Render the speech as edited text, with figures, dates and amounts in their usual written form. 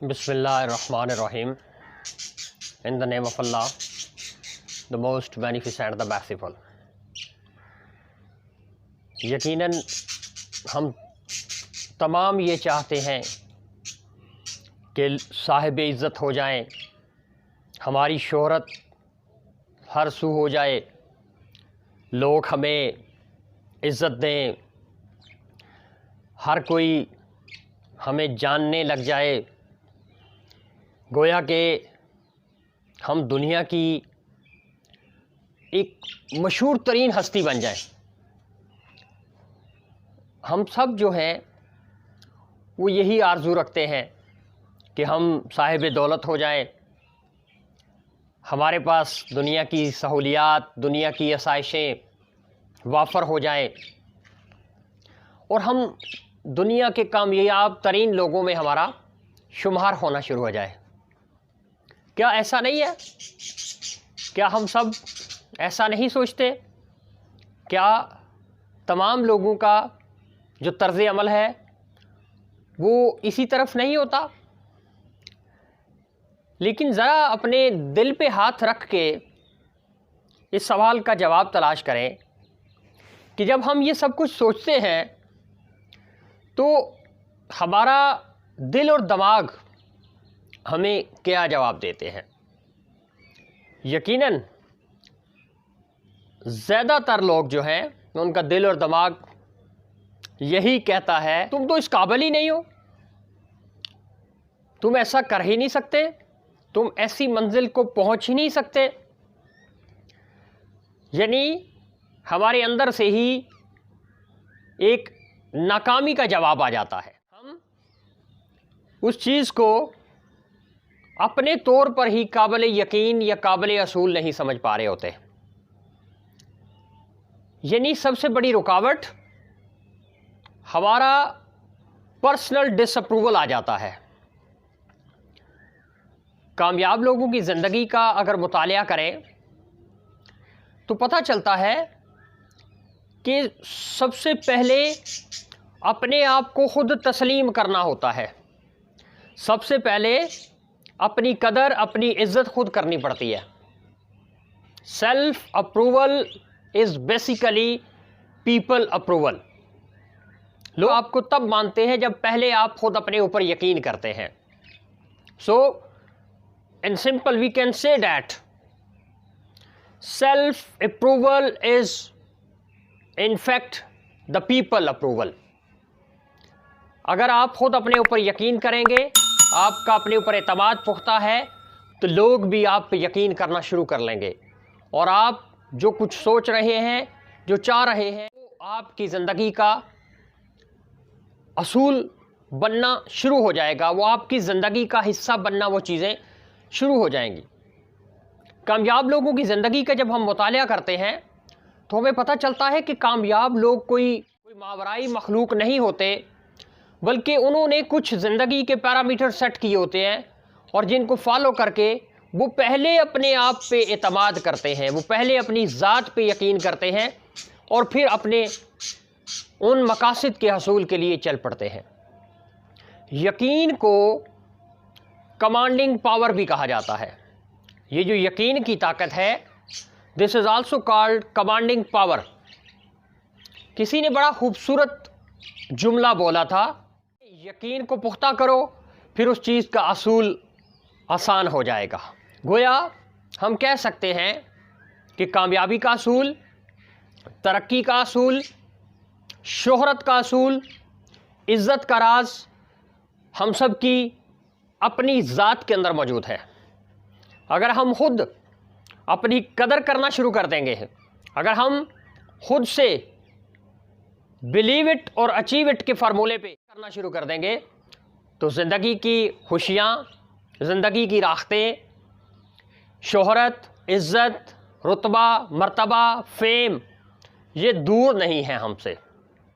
بسم اللہ الرحمن الرحیم. In the name of Allah, the most beneficent, the merciful. یقیناً ہم تمام یہ چاہتے ہیں کہ صاحب عزت ہو جائیں، ہماری شہرت ہر سو ہو جائے، لوگ ہمیں عزت دیں، ہر کوئی ہمیں جاننے لگ جائے، گویا کہ ہم دنیا کی ایک مشہور ترین ہستی بن جائیں. ہم سب جو ہیں وہ یہی آرزو رکھتے ہیں کہ ہم صاحب دولت ہو جائیں، ہمارے پاس دنیا کی سہولیات، دنیا کی آسائشیں وافر ہو جائیں اور ہم دنیا کے کامیاب ترین لوگوں میں ہمارا شمار ہونا شروع ہو جائے. کیا ایسا نہیں ہے؟ کیا ہم سب ایسا نہیں سوچتے؟ کیا تمام لوگوں کا جو طرز عمل ہے وہ اسی طرف نہیں ہوتا؟ لیکن ذرا اپنے دل پہ ہاتھ رکھ کے اس سوال کا جواب تلاش کریں کہ جب ہم یہ سب کچھ سوچتے ہیں تو ہمارا دل اور دماغ ہمیں کیا جواب دیتے ہیں. یقیناً زیادہ تر لوگ جو ہیں ان کا دل اور دماغ یہی کہتا ہے تم تو اس قابل ہی نہیں ہو، تم ایسا کر ہی نہیں سکتے، تم ایسی منزل کو پہنچ ہی نہیں سکتے. یعنی ہمارے اندر سے ہی ایک ناکامی کا جواب آ جاتا ہے. ہم اس چیز کو اپنے طور پر ہی قابل یقین یا قابل اصول نہیں سمجھ پا رہے ہوتے. یعنی سب سے بڑی رکاوٹ ہمارا پرسنل ڈس اپروول آ جاتا ہے. کامیاب لوگوں کی زندگی کا اگر مطالعہ کریں تو پتہ چلتا ہے کہ سب سے پہلے اپنے آپ کو خود تسلیم کرنا ہوتا ہے. سب سے پہلے اپنی قدر، اپنی عزت خود کرنی پڑتی ہے. Self approval is basically people approval. لوگ آپ کو تب مانتے ہیں جب پہلے آپ خود اپنے اوپر یقین کرتے ہیں. سو in simple we can say that self approval is in fact the people approval. اگر آپ خود اپنے اوپر یقین کریں گے، آپ کا اپنے اوپر اعتماد پختہ ہے، تو لوگ بھی آپ پہ یقین کرنا شروع کر لیں گے اور آپ جو کچھ سوچ رہے ہیں، جو چاہ رہے ہیں، وہ آپ کی زندگی کا اصول بننا شروع ہو جائے گا، وہ آپ کی زندگی کا حصہ بننا وہ چیزیں شروع ہو جائیں گی. کامیاب لوگوں کی زندگی کا جب ہم مطالعہ کرتے ہیں تو ہمیں پتہ چلتا ہے کہ کامیاب لوگ کوئی ماورائی مخلوق نہیں ہوتے، بلکہ انہوں نے کچھ زندگی کے پیرامیٹر سیٹ کیے ہوتے ہیں اور جن کو فالو کر کے وہ پہلے اپنے آپ پہ اعتماد کرتے ہیں، وہ پہلے اپنی ذات پہ یقین کرتے ہیں اور پھر اپنے ان مقاصد کے حصول کے لیے چل پڑتے ہیں. یقین کو کمانڈنگ پاور بھی کہا جاتا ہے. یہ جو یقین کی طاقت ہے، this is also called commanding power. کسی نے بڑا خوبصورت جملہ بولا تھا، یقین کو پختہ کرو پھر اس چیز کا اصول آسان ہو جائے گا. گویا ہم کہہ سکتے ہیں کہ کامیابی کا اصول، ترقی کا اصول، شہرت کا اصول، عزت کا راز ہم سب کی اپنی ذات کے اندر موجود ہے. اگر ہم خود اپنی قدر کرنا شروع کر دیں گے، اگر ہم خود سے بلیو اٹ اور اچیو اٹ کے فارمولے پہ کرنا شروع کر دیں گے تو زندگی کی خوشیاں، زندگی کی راحتیں، شہرت، عزت، رتبہ، مرتبہ، فیم یہ دور نہیں ہیں ہم سے.